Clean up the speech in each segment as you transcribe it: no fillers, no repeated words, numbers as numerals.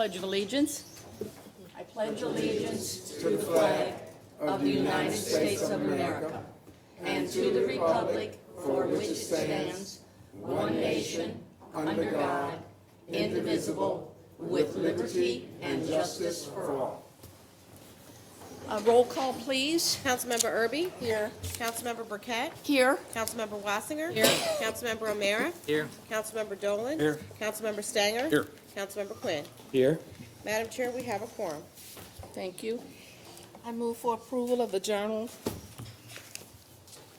Pledge of Allegiance. I pledge allegiance to the flag of the United States of America and to the republic for which it stands, one nation, under God, indivisible, with liberty and justice for all. Roll call, please. Councilmember Erby? Here. Councilmember Burkett? Here. Councilmember Wassinger? Here. Councilmember O'Meara? Here. Councilmember Dolan? Here. Councilmember Stanger? Here. Councilmember Quinn. Here. Madam Chair, we have a quorum. Thank you. I move for approval of the journal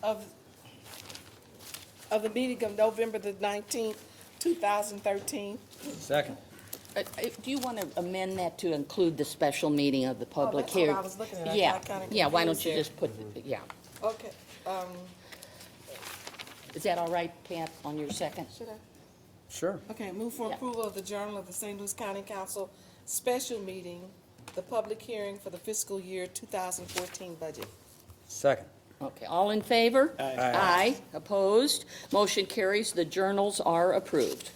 of the meeting of November the 19th, 2013. Second. Do you want to amend that to include the special meeting of the public that's what hearing? I was looking at. I Yeah, got kinda yeah, why don't confused you there. just put, yeah. Okay, Is that all right, Pat, on your second? should I? Sure. Okay, move for Yeah. approval of the journal of the St. Louis County Council special meeting, the public hearing for the fiscal year 2014 budget. Second. Okay, all in favor? Aye. Aye. Opposed? Motion carries. The journals are approved.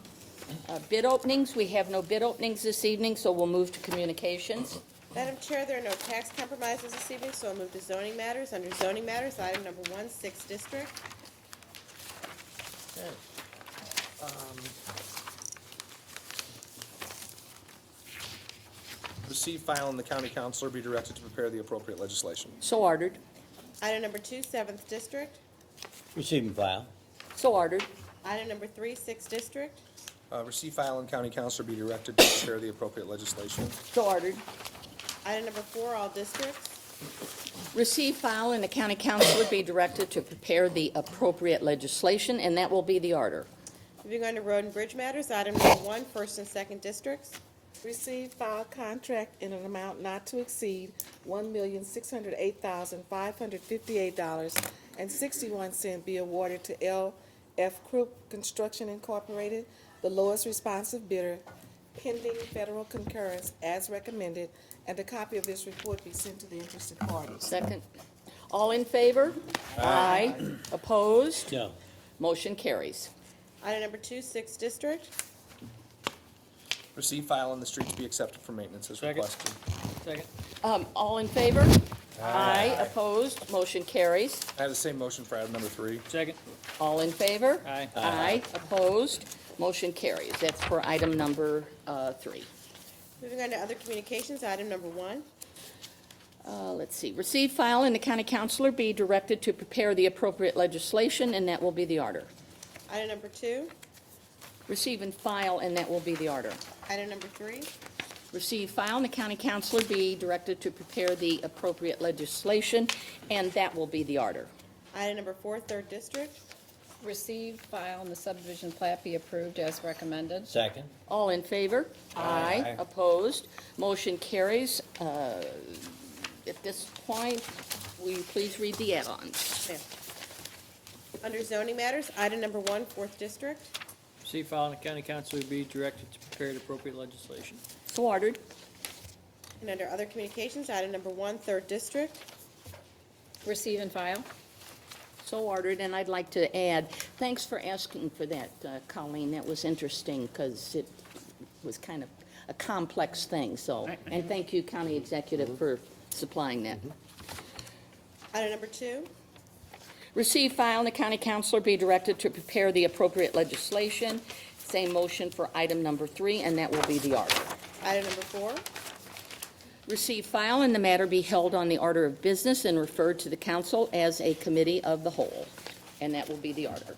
Bid openings, we have no bid openings this evening, so we'll move to communications. Madam Chair, there are no tax compromises this evening, so I'll move to zoning matters. Under zoning matters, item number 1, 6th District. Receive, file, and the county councilor be directed to prepare the appropriate legislation. So ordered. Item number 2, 7th District. Receive and file. So ordered. Item number 3, 6th District. Receive, file, and county councilor be directed to prepare the appropriate legislation. So ordered. Item number 4, all districts. Receive, file, and the county council would be directed to prepare the appropriate legislation, and that will be the order. Moving on to road and bridge matters, item number 1, 1st and 2nd Districts. Receive, file contract in an amount not to exceed $1,608,558.61 be awarded to L.F. Crook Construction Incorporated, the lowest responsive bidder, pending federal concurrence as recommended, and a copy of this report be sent to the interested parties. Second. All in favor? Aye. Opposed? No. Motion carries. Item number 2, 6th District. Receive, file, and the streets be accepted for maintenance as Second. requested. Second. All in favor? Aye. Opposed? Motion carries. I have the same motion for item number 3. Second. All in favor? Aye. Aye. Opposed? Motion carries. That's for item number 3. Moving on to other communications, item number 1. Let's see. Receive, file, and the county councilor be directed to prepare the appropriate legislation, and that will be the order. Item number 2. Receive and file, and that will be the order. Item number 3. Receive, file, and the county councilor be directed to prepare the appropriate legislation, and that will be the order. Item number 4, 3rd District. Receive, file, and the subdivision plat be approved as recommended. Second. All in favor? Aye. Opposed? Motion carries. At this point, will you please read the add-ons? There. Under zoning matters, item number 1, 4th District. Receive, file, and the county council will be directed to prepare the appropriate legislation. So ordered. And under other communications, item number 1, 3rd District. Receive and file. So ordered, and I'd like to add, thanks for asking for that, Colleen. That was interesting, because it was kind of a complex thing, so. And thank you, County Executive, for supplying that. Item number 2. Receive, file, and the county councilor be directed to prepare the appropriate legislation. Same motion for item number 3, and that will be the order. Item number 4. Receive, file, and the matter be held on the order of business and referred to the council as a committee of the whole, and that will be the order.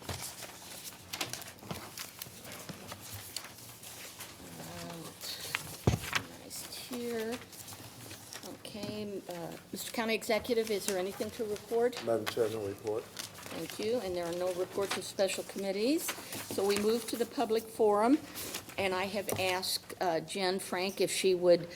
Nice here. Okay, Mr. County Executive, is there anything to report? Madam Chair, no report. Thank you, and there are no reports of special committees. So we move to the public forum, and I have asked Jen Frank if she would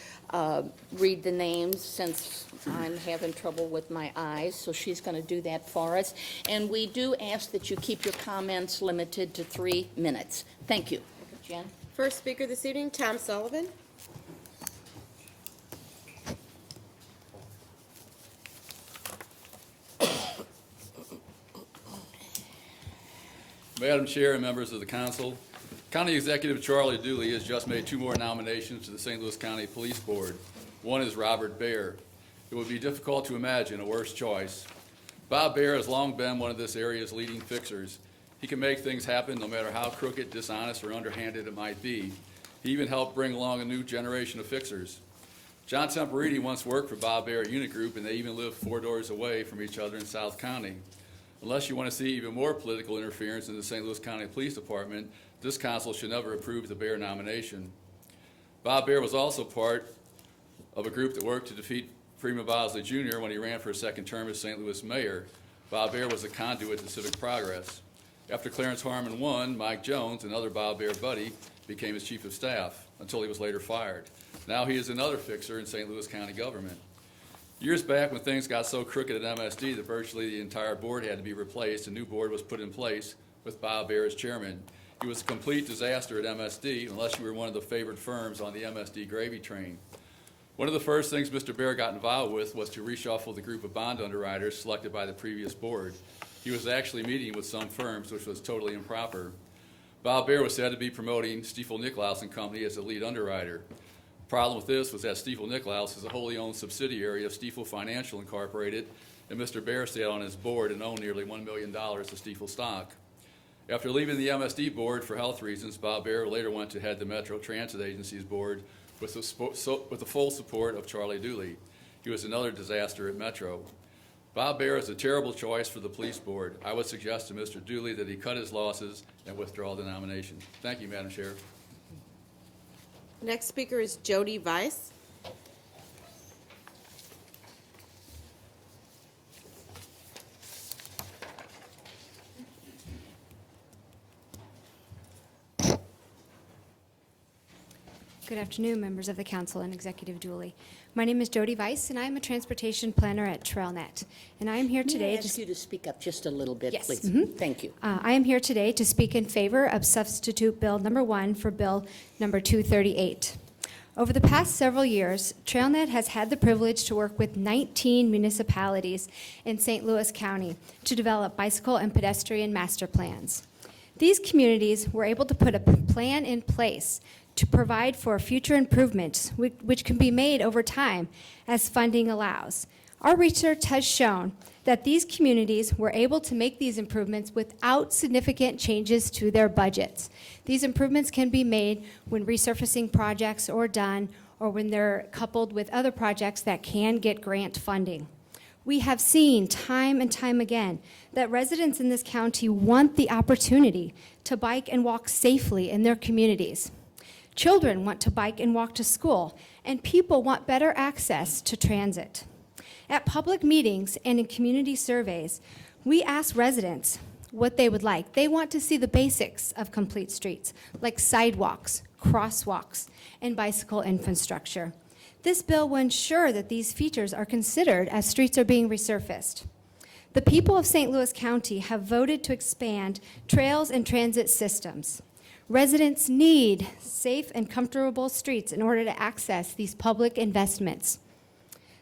read the names, since I'm having trouble with my eyes, so she's going to do that for us. And we do ask that you keep your comments limited to 3 minutes. Thank you. Jen? First speaker this evening, Tom Sullivan. Madam Chair and members of the council, County Executive Charlie Dooley has just made 2 more nominations to the St. Louis County Police Board. One is Robert Baer. It would be difficult to imagine a worse choice. Bob Baer has long been one of this area's leading fixers. He can make things happen no matter how crooked, dishonest, or underhanded it might be. He even helped bring along a new generation of fixers. John Temporiti once worked for Bob Baer at Unit Group, and they even lived 4 doors away from each other in South County. Unless you want to see even more political interference in the St. Louis County Police Department, this council should never approve the Baer nomination. Bob Baer was also part of a group that worked to defeat Freeman Bosley Jr. when he ran for a second term as St. Louis mayor. Bob Baer was a conduit to civic progress. After Clarence Harmon won, Mike Jones, another Bob Baer buddy, became his chief of staff until he was later fired. Now he is another fixer in St. Louis County government. Years back, when things got so crooked at MSD that virtually the entire board had to be replaced, a new board was put in place with Bob Baer as chairman. He was a complete disaster at MSD, unless you were one of the favored firms on the MSD gravy train. One of the first things Mr. Baer got involved with was to reshuffle the group of bond underwriters selected by the previous board. He was actually meeting with some firms, which was totally improper. Bob Baer was said to be promoting Stiefel Nicklaus and Company as the lead underwriter. The problem with this was that Stiefel Nicklaus is a wholly owned subsidiary of Stiefel Financial Incorporated, and Mr. Baer sat on his board and owned nearly $1 million of Stiefel stock. After leaving the MSD board for health reasons, Bob Baer later went to head the Metro Transit Agency's board with the full support of Charlie Dooley. He was another disaster at Metro. Bob Baer is a terrible choice for the police board. I would suggest to Mr. Dooley that he cut his losses and withdraw the nomination. Thank you, Madam Chair. Next speaker is Jody Weiss. Good afternoon, members of the council and Executive Dooley. My name is Jody Weiss, and I am a transportation planner at TrailNet. And I am here May today I ask you to speak up just a little bit, Yes. please? Mhm. Thank you. I am here today to speak in favor of substitute bill number 1 for bill number 238. Over the past several years, TrailNet has had the privilege to work with 19 municipalities in St. Louis County to develop bicycle and pedestrian master plans. These communities were able to put a plan in place to provide for future improvements, which can be made over time as funding allows. Our research has shown that these communities were able to make these improvements without significant changes to their budgets. These improvements can be made when resurfacing projects are done or when they're coupled with other projects that can get grant funding. We have seen time and time again that residents in this county want the opportunity to bike and walk safely in their communities. Children want to bike and walk to school, and people want better access to transit. At public meetings and in community surveys, we ask residents what they would like. They want to see the basics of complete streets, like sidewalks, crosswalks, and bicycle infrastructure. This bill will ensure that these features are considered as streets are being resurfaced. The people of St. Louis County have voted to expand trails and transit systems. Residents need safe and comfortable streets in order to access these public investments.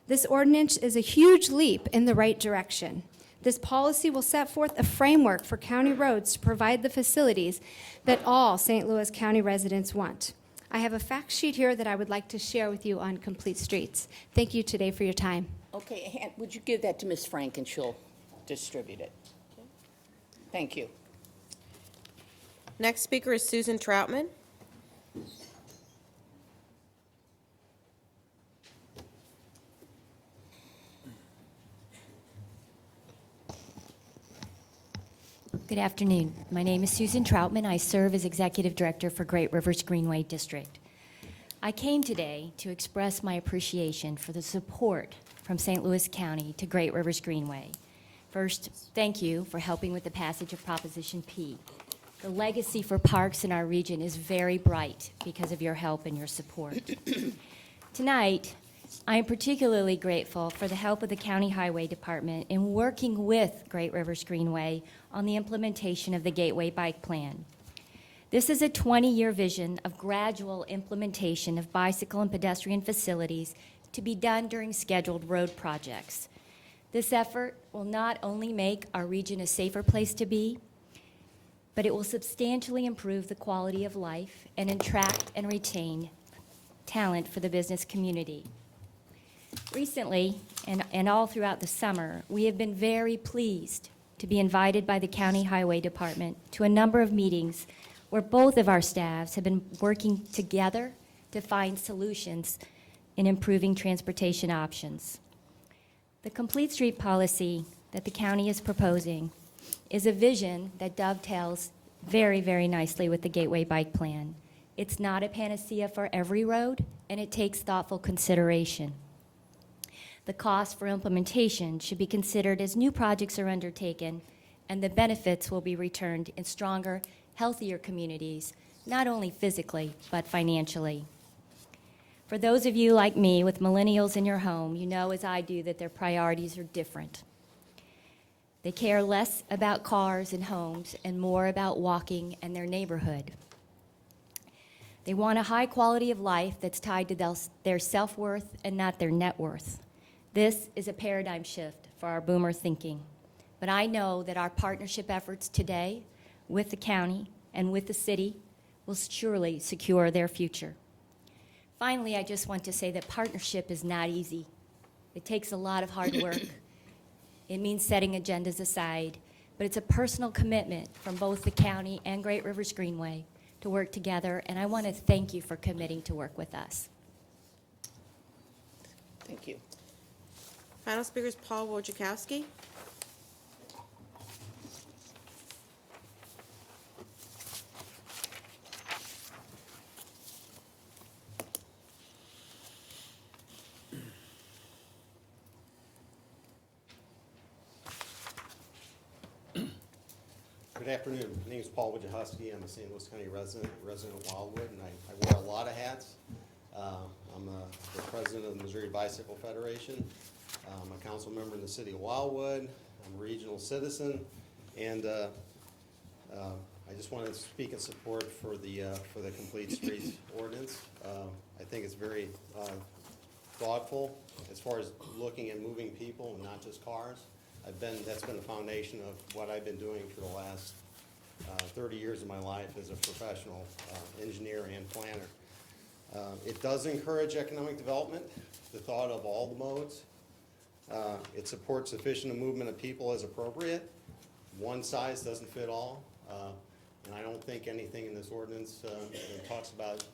This ordinance is a huge leap in the right direction. This policy will set forth a framework for county roads to provide the facilities that all St. Louis County residents want. I have a fact sheet here that I would like to share with you on complete streets. Thank you today for your time. Okay, would you give that to Ms. Frank, and she'll distribute it? Thank you. Next speaker is Susan Troutman. Good afternoon. My name is Susan Troutman. I serve as Executive Director for Great Rivers Greenway District. I came today to express my appreciation for the support from St. Louis County to Great Rivers Greenway. First, thank you for helping with the passage of Proposition P. The legacy for parks in our region is very bright because of your help and your support. Tonight, I am particularly grateful for the help of the County Highway Department in working with Great Rivers Greenway on the implementation of the Gateway Bike Plan. This is a 20-year vision of gradual implementation of bicycle and pedestrian facilities to be done during scheduled road projects. This effort will not only make our region a safer place to be, but it will substantially improve the quality of life and attract and retain talent for the business community. Recently, and all throughout the summer, we have been very pleased to be invited by the County Highway Department to a number of meetings where both of our staffs have been working together to find solutions in improving transportation options. The Complete Street policy that the county is proposing is a vision that dovetails very, very nicely with the Gateway Bike Plan. It's not a panacea for every road, and it takes thoughtful consideration. The cost for implementation should be considered as new projects are undertaken, and the benefits will be returned in stronger, healthier communities, not only physically, but financially. For those of you like me with millennials in your home, you know as I do that their priorities are different. They care less about cars and homes and more about walking and their neighborhood. They want a high quality of life that's tied to their self-worth and not their net worth. This is a paradigm shift for our boomer thinking. But I know that our partnership efforts today with the county and with the city will surely secure their future. Finally, I just want to say that partnership is not easy. It takes a lot of hard work. It means setting agendas aside, but it's a personal commitment from both the county and Great Rivers Greenway to work together, and I want to thank you for committing to work with us. Thank you. Final speaker is Paul Wojciechowski. Good afternoon. My name is Paul Wojciechowski. I'm a St. Louis County resident of Wildwood, and I wear a lot of hats. I'm the president of the Missouri Bicycle Federation. I'm a council member in the city of Wildwood. I'm a regional citizen, and I just want to speak in support for the Complete Streets ordinance. I think it's very thoughtful as far as looking at moving people and not just cars. That's been the foundation of what I've been doing for the last 30 years of my life as a professional engineer and planner. It does encourage economic development, the thought of all the modes. It supports sufficient movement of people as appropriate. One size doesn't fit all. And I don't think anything in this ordinance talks about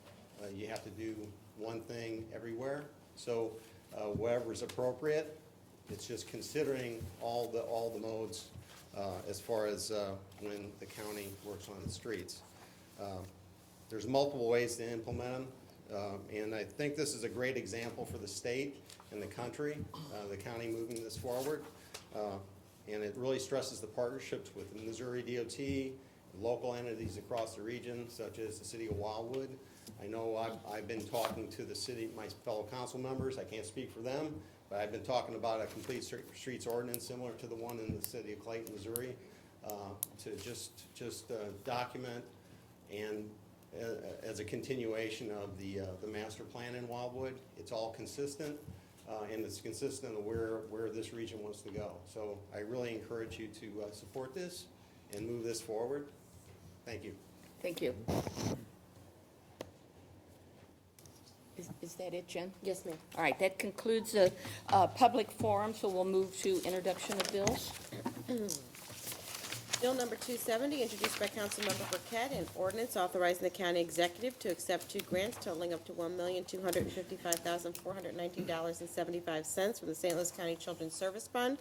you have to do one thing everywhere. So wherever is appropriate, it's just considering all the modes as far as when the county works on the streets. There's multiple ways to implement them, and I think this is a great example for the state and the country, the county moving this forward. And it really stresses the partnerships with the Missouri DOT, local entities across the region, such as the city of Wildwood. I know I've been talking to the city, my fellow council members. I can't speak for them, but I've been talking about a complete streets ordinance similar to the one in the city of Clayton, Missouri, to just document and as a continuation of the master plan in Wildwood. It's all consistent, and it's consistent of where this region wants to go. So I really encourage you to support this and move this forward. Thank you. Thank you. Is that it, Jen? Yes, ma'am. All right, that concludes the public forum, so we'll move to introduction of bills. Bill number 270, introduced by Councilmember Burkett, an ordinance authorizing the county executive to accept 2 grants totaling up to $1,255,419.75 from the St. Louis County Children's Service Fund,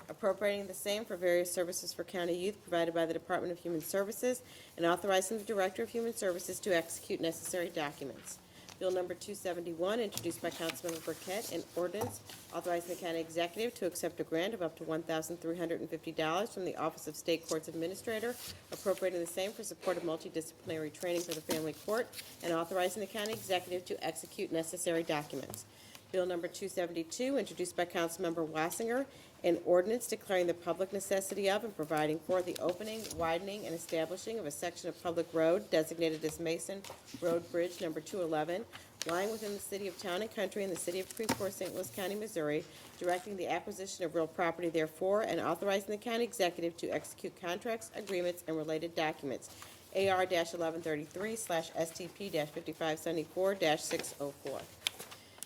appropriating the same for various services for county youth provided by the Department of Human Services, and authorizing the Director of Human Services to execute necessary documents. Bill number 271, introduced by Councilmember Burkett, an ordinance authorizing the county executive to accept a grant of up to $1,350 from the Office of State Courts Administrator, appropriating the same for support of multidisciplinary training for the family court, and authorizing the county executive to execute necessary documents. Bill number 272, introduced by Councilmember Wassinger, an ordinance declaring the public necessity of and providing for the opening, widening, and establishing of a section of public road designated as Mason Road Bridge number 211, lying within the city of Town and Country in the city of Shreveport, St. Louis County, Missouri, directing the acquisition of real property therefore, and authorizing the county executive to execute contracts, agreements, and related documents. AR-1133/STP-5574-604.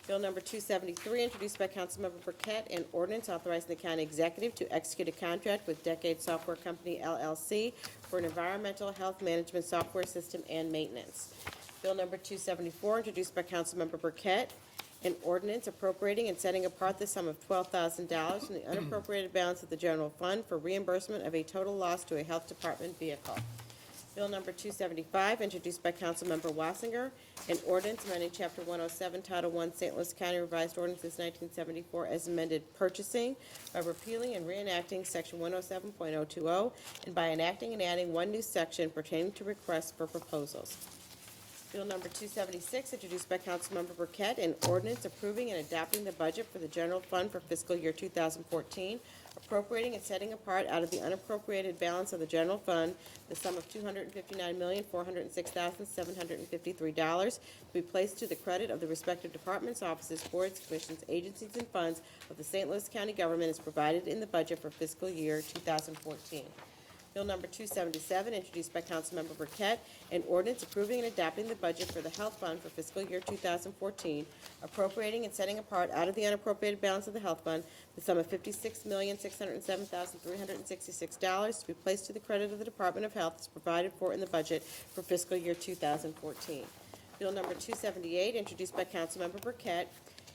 Bill number 273, introduced by Councilmember Burkett, an ordinance authorizing the county executive to execute a contract with Decade Software Company LLC for an environmental health management software system and maintenance. Bill number 274, introduced by Councilmember Burkett, an ordinance appropriating and setting apart the sum of $12,000 from the unappropriated balance of the general fund for reimbursement of a total loss to a health department vehicle. Bill number 275, introduced by Councilmember Wassinger, an ordinance amending Chapter 107, Title I, St. Louis County Revised Ordinances 1974 as amended purchasing by repealing and reenacting Section 107.020 and by enacting and adding one new section pertaining to requests for proposals. Bill number 276, introduced by Councilmember Burkett, an ordinance approving and adopting the budget for the general fund for fiscal year 2014, appropriating and setting apart out of the unappropriated balance of the general fund the sum of $259,406,753 to be placed to the credit of the respective departments, offices, boards, commissions, agencies, and funds of the St. Louis County government as provided in the budget for fiscal year 2014. Bill number 277, introduced by Councilmember Burkett, an ordinance approving and adopting the budget for the health fund for fiscal year 2014, appropriating and setting apart out of the unappropriated balance of the health fund the sum of $56,607,366 to be placed to the credit of the Department of Health as provided for in the budget for fiscal year 2014. Bill number 278, introduced by Councilmember Burkett,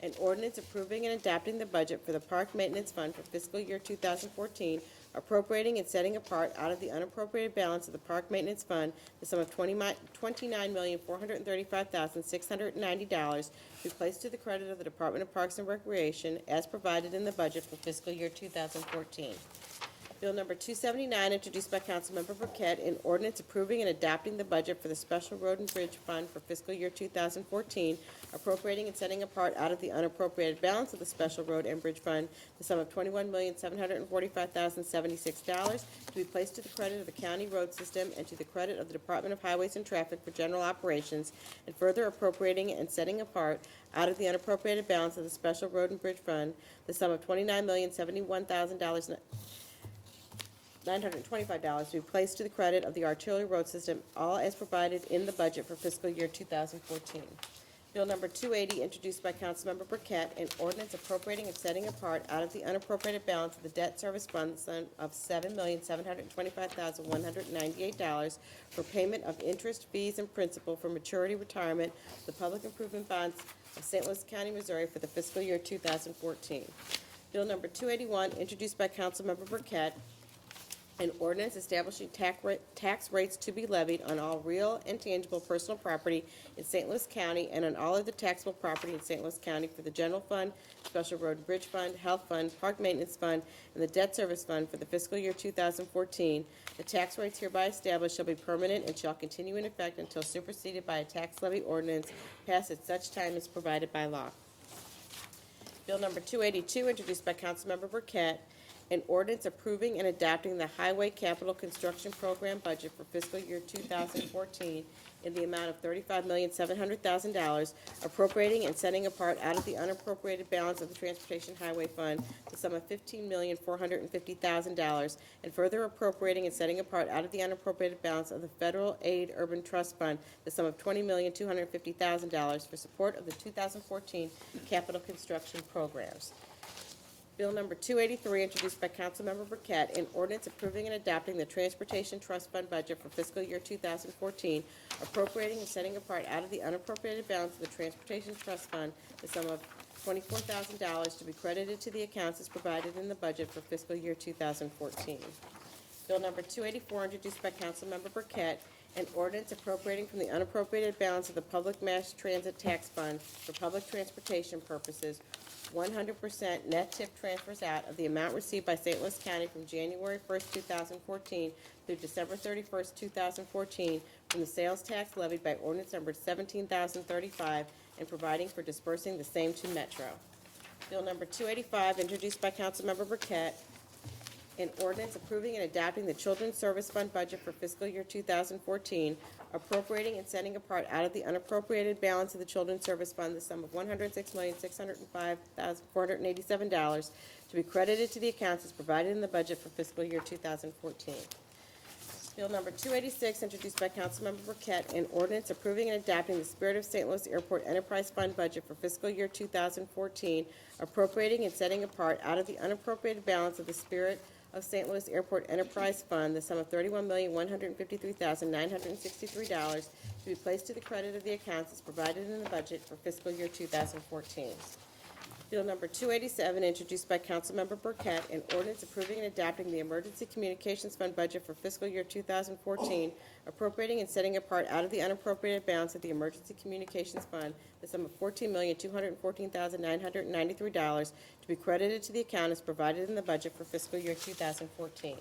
an ordinance approving and adopting the budget for the Park Maintenance Fund for fiscal year 2014, appropriating and setting apart out of the unappropriated balance of the Park Maintenance Fund the sum of $29,435,690 to be placed to the credit of the Department of Parks and Recreation as provided in the budget for fiscal year 2014. Bill number 279, introduced by Councilmember Burkett, an ordinance approving and adopting the budget for the Special Road and Bridge Fund for fiscal year 2014, appropriating and setting apart out of the unappropriated balance of the Special Road and Bridge Fund the sum of $21,745,076 to be placed to the credit of the county road system and to the credit of the Department of Highways and Traffic for general operations, and further appropriating and setting apart out of the unappropriated balance of the Special Road and Bridge Fund the sum of $29,071,000 $925 to be placed to the credit of the arterial road system, all as provided in the budget for fiscal year 2014. Bill number 280, introduced by Councilmember Burkett, an ordinance appropriating and setting apart out of the unappropriated balance of the debt service fund the sum of $7,725,198 for payment of interest, fees, and principal for maturity retirement of the public improvement bonds of St. Louis County, Missouri for the fiscal year 2014. Bill number 281, introduced by Councilmember Burkett, an ordinance establishing tax rates to be levied on all real and tangible personal property in St. Louis County and on all other taxable property in St. Louis County for the General Fund, Special Road and Bridge Fund, Health Fund, Park Maintenance Fund, and the Debt Service Fund for the fiscal year 2014. The tax rates hereby established shall be permanent and shall continue in effect until superseded by a tax levy ordinance passed at such time as provided by law. Bill number 282, introduced by Councilmember Burkett, an ordinance approving and adopting the Highway Capital Construction Program budget for fiscal year 2014 in the amount of $35,700,000, appropriating and setting apart out of the unappropriated balance of the Transportation Highway Fund the sum of $15,450,000, and further appropriating and setting apart out of the unappropriated balance of the Federal Aid Urban Trust Fund the sum of $20,250,000 for support of the 2014 capital construction programs. Bill number 283, introduced by Councilmember Burkett, an ordinance approving and adopting the Transportation Trust Fund budget for fiscal year 2014, appropriating and setting apart out of the unappropriated balance of the Transportation Trust Fund the sum of $24,000 to be credited to the accounts as provided in the budget for fiscal year 2014. Bill number 284, introduced by Councilmember Burkett, an ordinance appropriating from the unappropriated balance of the Public Mass Transit Tax Fund for public transportation purposes 100% net tip transfers out of the amount received by St. Louis County from January 1st, 2014 through December 31st, 2014 from the sales tax levied by ordinance number 17,035 and providing for dispersing the same to Metro. Bill number 285, introduced by Councilmember Burkett, an ordinance approving and adapting the Children's Service Fund budget for fiscal year 2014, appropriating and setting apart out of the unappropriated balance of the Children's Service Fund the sum of $106,605,487 to be credited to the accounts as provided in the budget for fiscal year 2014. Bill number 286, introduced by Councilmember Burkett, an ordinance approving and adapting the Spirit of St. Louis Airport Enterprise Fund budget for fiscal year 2014, appropriating and setting apart out of the unappropriated balance of the Spirit of St. Louis Airport Enterprise Fund the sum of $31,153,963 to be placed to the credit of the accounts as provided in the budget for fiscal year 2014. Bill number 287, introduced by Councilmember Burkett, an ordinance approving and adapting the Emergency Communications Fund budget for fiscal year 2014, appropriating and setting apart out of the unappropriated balance of the Emergency Communications Fund the sum of $14,214,993 to be credited to the account as provided in the budget for fiscal year 2014.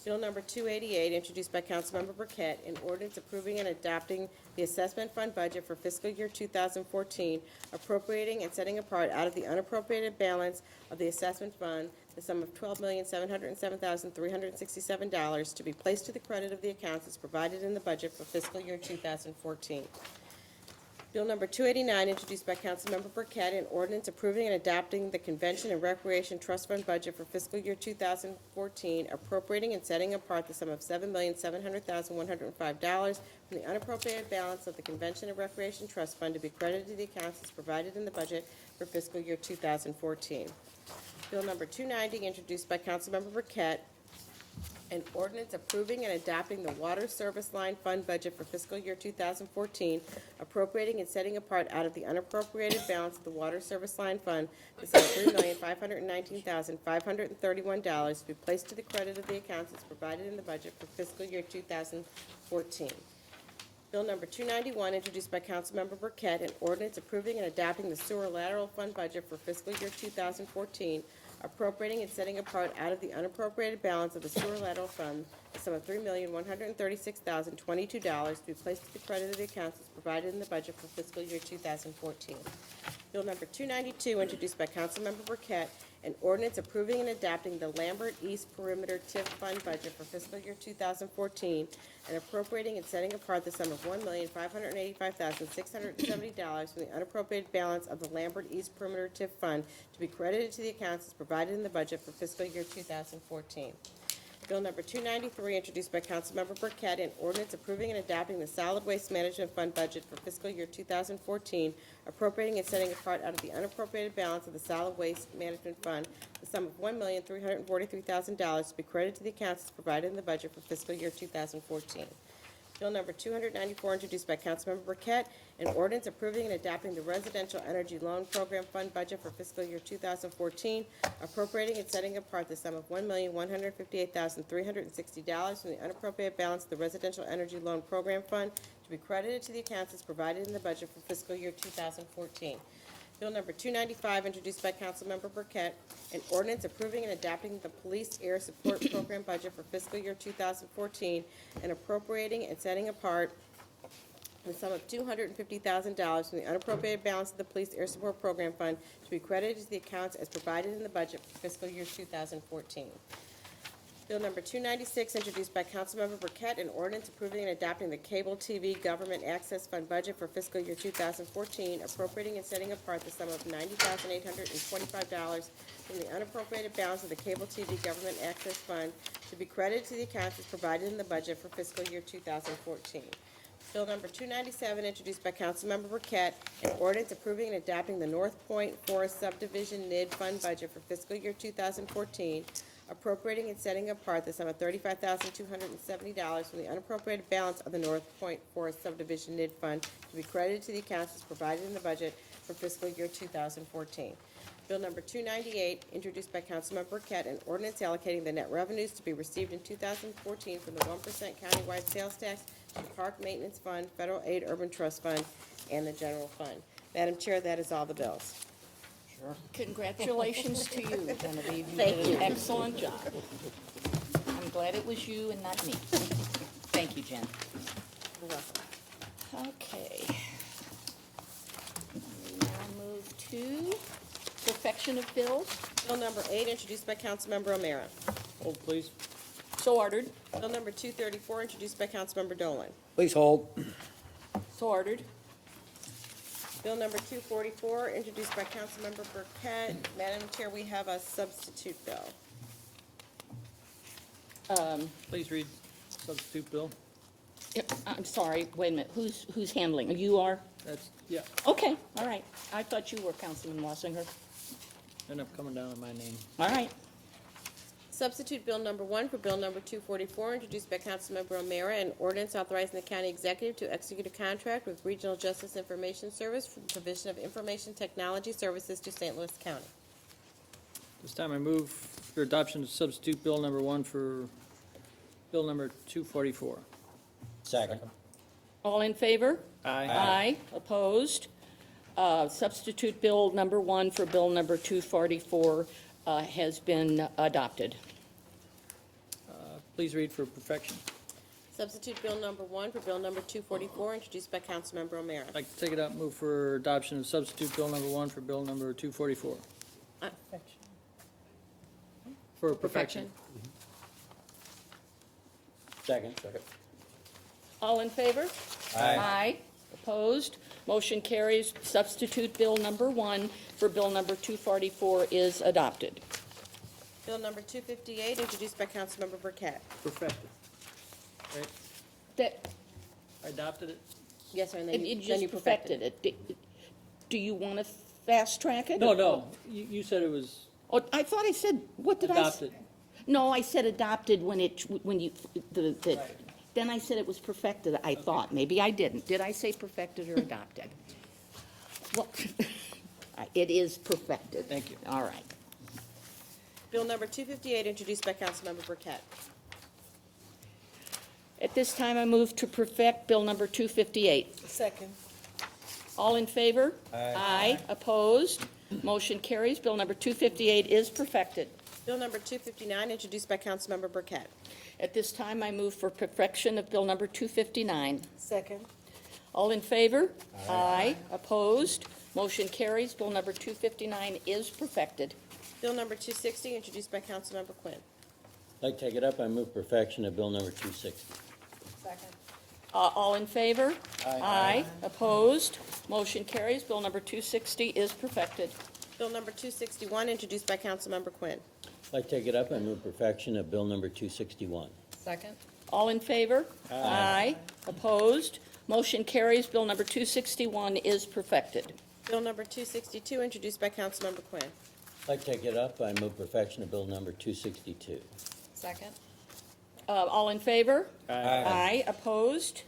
Bill number 288, introduced by Councilmember Burkett, an ordinance approving and adopting the Assessment Fund budget for fiscal year 2014, appropriating and setting apart out of the unappropriated balance of the Assessment Fund the sum of $12,707,367 to be placed to the credit of the accounts as provided in the budget for fiscal year 2014. Bill number 289, introduced by Councilmember Burkett, an ordinance approving and adopting the Convention and Recreation Trust Fund budget for fiscal year 2014, appropriating and setting apart the sum of $7,700,105 from the unappropriated balance of the Convention and Recreation Trust Fund to be credited to the accounts as provided in the budget for fiscal year 2014. Bill number 290, introduced by Councilmember Burkett, an ordinance approving and adopting the Water Service Line Fund budget for fiscal year 2014, appropriating and setting apart out of the unappropriated balance of the Water Service Line Fund the sum of $3,519,531 to be placed to the credit of the accounts as provided in the budget for fiscal year 2014. Bill number 291, introduced by Councilmember Burkett, an ordinance approving and adopting the Sewer Lateral Fund budget for fiscal year 2014, appropriating and setting apart out of the unappropriated balance of the Sewer Lateral Fund the sum of $3,136,022 to be placed to the credit of the accounts as provided in the budget for fiscal year 2014. Bill number 292, introduced by Councilmember Burkett, an ordinance approving and adopting the Lambert East Perimeter TIF Fund budget for fiscal year 2014, and appropriating and setting apart the sum of $1,585,670 from the unappropriated balance of the Lambert East Perimeter TIF Fund to be credited to the accounts as provided in the budget for fiscal year 2014. Bill number 293, introduced by Councilmember Burkett, an ordinance approving and adopting the Solid Waste Management Fund budget for fiscal year 2014, appropriating and setting apart out of the unappropriated balance of the Solid Waste Management Fund the sum of $1,343,000 to be credited to the accounts as provided in the budget for fiscal year 2014. Bill number 294, introduced by Councilmember Burkett, an ordinance approving and adopting the Residential Energy Loan Program Fund budget for fiscal year 2014, appropriating and setting apart the sum of $1,158,360 from the unappropriated balance of the Residential Energy Loan Program Fund to be credited to the accounts as provided in the budget for fiscal year 2014. Bill number 295, introduced by Councilmember Burkett, an ordinance approving and adopting the Police Air Support Program budget for fiscal year 2014, and appropriating and setting apart the sum of $250,000 from the unappropriated balance of the Police Air Support Program Fund to be credited to the accounts as provided in the budget for fiscal year 2014. Bill number 296, introduced by Councilmember Burkett, an ordinance approving and adopting the Cable TV Government Access Fund budget for fiscal year 2014, appropriating and setting apart the sum of $90,825 from the unappropriated balance of the Cable TV Government Access Fund to be credited to the accounts as provided in the budget for fiscal year 2014. Bill number 297, introduced by Councilmember Burkett, an ordinance approving and adopting the North Point Forest Subdivision NID Fund budget for fiscal year 2014, appropriating and setting apart the sum of $35,270 from the unappropriated balance of the North Point Forest Subdivision NID Fund to be credited to the accounts as provided in the budget for fiscal year 2014. Bill number 298, introduced by Councilmember Burkett, an ordinance allocating the net revenues to be received in 2014 from the 1% countywide sales tax to the Park Maintenance Fund, Federal Aid Urban Trust Fund, and the General Fund. Madam Chair, that is all the bills. Congratulations to you, Genevieve. You Thank did you. an excellent job. I'm glad it was you and not me. Thank you, Jen. You're welcome. Okay. We now move to perfection of bills. Bill number 8, introduced by Councilmember O'Meara. Hold, please. So ordered. Bill number 234, introduced by Councilmember Dolan. Please hold. So ordered. Bill number 244, introduced by Councilmember Burkett. Madam Chair, we have a substitute bill. Please read substitute bill. Yep, I'm sorry, wait a minute, who's handling? You are? That's, yeah, Okay, all right. I thought you were Councilman Wassinger. end up coming down on my name. All right. Substitute Bill number 1 for Bill number 244, introduced by Councilmember O'Meara, an ordinance authorizing the county executive to execute a contract with Regional Justice Information Service for the provision of information technology services to St. Louis County. This time I move for adoption of substitute bill number 1 for bill number 244. Second. All in favor? Aye. Aye. Opposed? Substitute Bill number 1 for Bill number 244 has been adopted. Please read for perfection. Substitute Bill number 1 for Bill number 244, introduced by Councilmember O'Meara. I'd like to take it up, move for adoption of substitute bill number 1 for bill number 244. For perfection. Second. All in favor? Aye. Opposed? Motion carries. Substitute Bill number 1 for Bill number 244 is adopted. Bill number 258, introduced by Councilmember Burkett. Perfected. Right? That, I adopted it? Yes, sir, and it then you just perfected it. Do you want to fast track it? No. You said it was Oh, I thought I said, what did I say? adopted. No, I said adopted when you, Right. then I said it was perfected, I thought. Maybe I didn't. Did I say perfected or adopted? Well, it is perfected. Thank you. All right. Bill number 258, introduced by Councilmember Burkett. At this time, I move to perfect Bill number 258. Second. All in favor? Aye. Opposed? Motion carries. Bill number 258 is perfected. Bill number 259, introduced by Councilmember Burkett. At this time, I move for perfection of Bill number 259. Second. All in favor? Aye. Opposed? Motion carries. Bill number 259 is perfected. Bill number 260, introduced by Councilmember Quinn. I'd like to take it up, I move perfection of bill number 260. Second. All in favor? Aye. Opposed? Motion carries. Bill number 260 is perfected. Bill number 261, introduced by Councilmember Quinn. I'd like to take it up, I move perfection of bill number 261. Second. All in favor? Aye. Opposed? Motion carries. Bill number 261 is perfected. Bill number 262, introduced by Councilmember Quinn. I'd like to take it up, I move perfection of bill number 262. Second. All in favor? Aye. Opposed?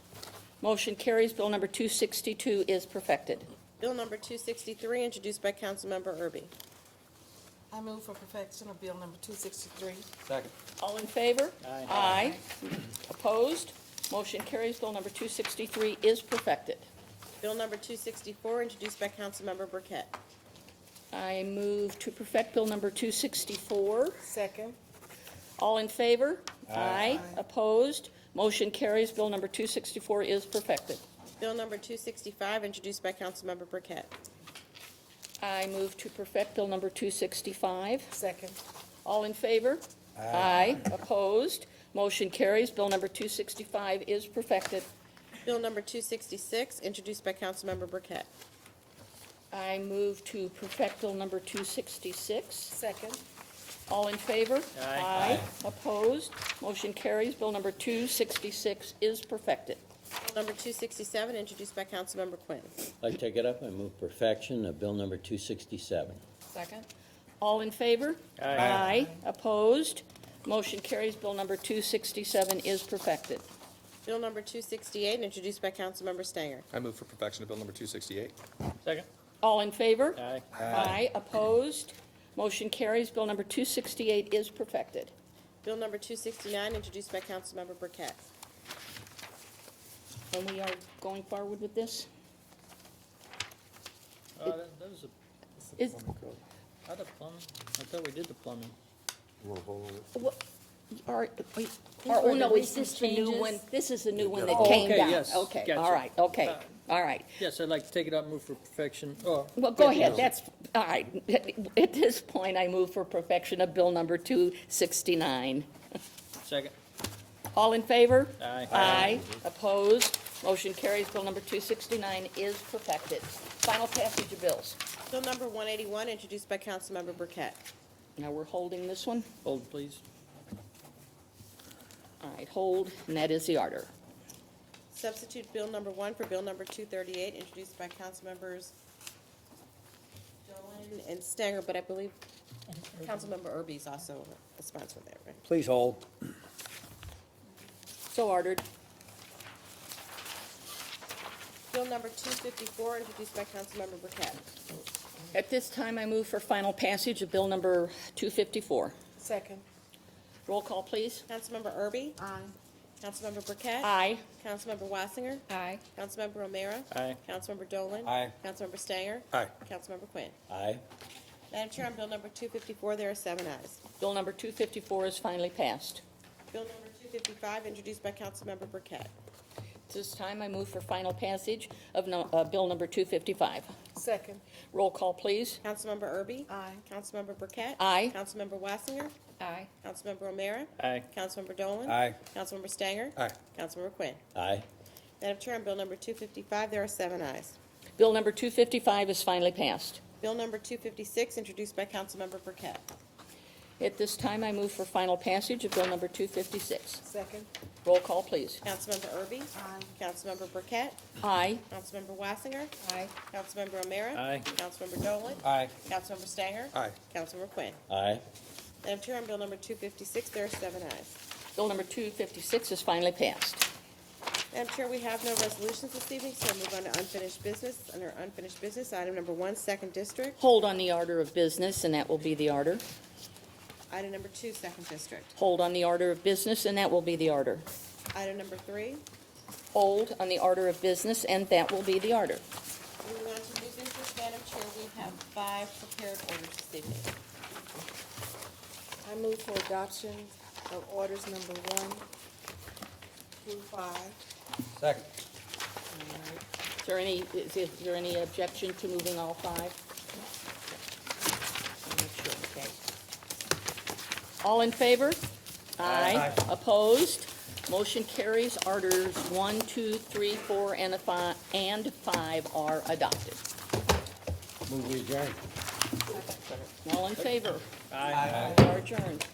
Motion carries. Bill number 262 is perfected. Bill number 263, introduced by Councilmember Erby. I move for perfection of Bill number 263. Second. All in favor? Aye. Opposed? Motion carries. Bill number 263 is perfected. Bill number 264, introduced by Councilmember Burkett. I move to perfect Bill number 264. Second. All in favor? Aye. Opposed? Motion carries. Bill number 264 is perfected. Bill number 265, introduced by Councilmember Burkett. I move to perfect Bill number 265. Second. All in favor? Aye. Opposed? Motion carries. Bill number 265 is perfected. Bill number 266, introduced by Councilmember Burkett. I move to perfect Bill number 266. Second. All in favor? Aye. Opposed? Motion carries. Bill number 266 is perfected. Bill number 267, introduced by Councilmember Quinn. I'd like to take it up, I move perfection of bill number 267. Second. All in favor? Aye. Opposed? Motion carries. Bill number 267 is perfected. Bill number 268, introduced by Councilmember Stanger. I move for perfection of bill number 268. Second? All in favor? Aye. Aye. Opposed? Motion carries. Bill number 268 is perfected. Bill number 269, introduced by Councilmember Burkett. And we are going forward with this? That was Is, the plumbing. I thought we did the plumbing. what, oh were no, the is this recent the new changes. one? This is the new one that Oh, came okay, down? yes. Okay, Gotcha. all right, okay, All right. Yes, I'd like to take it up and move for perfection. Oh, Well, go ahead, that's, all right. At this point, I move for perfection of Bill number 269. second. All in favor? Aye. Aye. Opposed? Motion carries. Bill number 269 is perfected. Final passage of bills. Bill number 181, introduced by Councilmember Burkett. Now, we're holding this one. Hold, please. All right, hold, and that is the order. Substitute Bill number 1 for Bill number 238, introduced by Councilmembers Dolan and Stanger, but I believe Councilmember Erby is also a sponsor there, right? Please hold. So ordered. Bill number 254, introduced by Councilmember Burkett. At this time, I move for final passage of Bill number 254. Second. Roll call, please. Councilmember Erby? Aye. Councilmember Burkett? Aye. Councilmember Wassinger? Aye. Councilmember O'Meara? Aye. Councilmember Dolan? Aye. Councilmember Stanger? Aye. Councilmember Quinn. Aye. Madam Chair, on Bill number 254, there are 7 ayes. Bill number 254 is finally passed. Bill number 255, introduced by Councilmember Burkett. At this time, I move for final passage of Bill number 255. Second. Roll call, please. Councilmember Erby? Aye. Councilmember Burkett? Aye. Councilmember Wassinger? Aye. Councilmember O'Meara? Aye. Councilmember Dolan? Aye. Councilmember Stanger? Aye. Councilmember Quinn. Aye. Madam Chair, on Bill number 255, there are 7 ayes. Bill number 255 is finally passed. Bill number 256, introduced by Councilmember Burkett. At this time, I move for final passage of Bill number 256. Second. Roll call, please. Councilmember Erby? Aye. Councilmember Burkett? Aye. Councilmember Wassinger? Aye. Councilmember O'Meara? Aye. Councilmember Dolan? Aye. Councilmember Stanger? Aye. Councilmember Quinn. Aye. Madam Chair, on Bill number 256, there are 7 ayes. Bill number 256 is finally passed. Madam Chair, we have no resolutions this evening, so we'll move on to unfinished business. Under unfinished business, item number 1, Second District. Hold on the order of business, and that will be the order. Item number 2, Second District. Hold on the order of business, and that will be the order. Item number 3. Hold on the order of business, and that will be the order. Moving on to new business, Madam Chair, we have 5 prepared orders this evening. I move for adoption of orders number 1 through 5. Second. Is there any objection to moving all 5? I'm not sure, okay. All in favor? Aye. Opposed? Motion carries. Orders 1, 2, 3, 4, and 5 are adopted. Move we adjourn. All in favor? Aye. We are adjourned.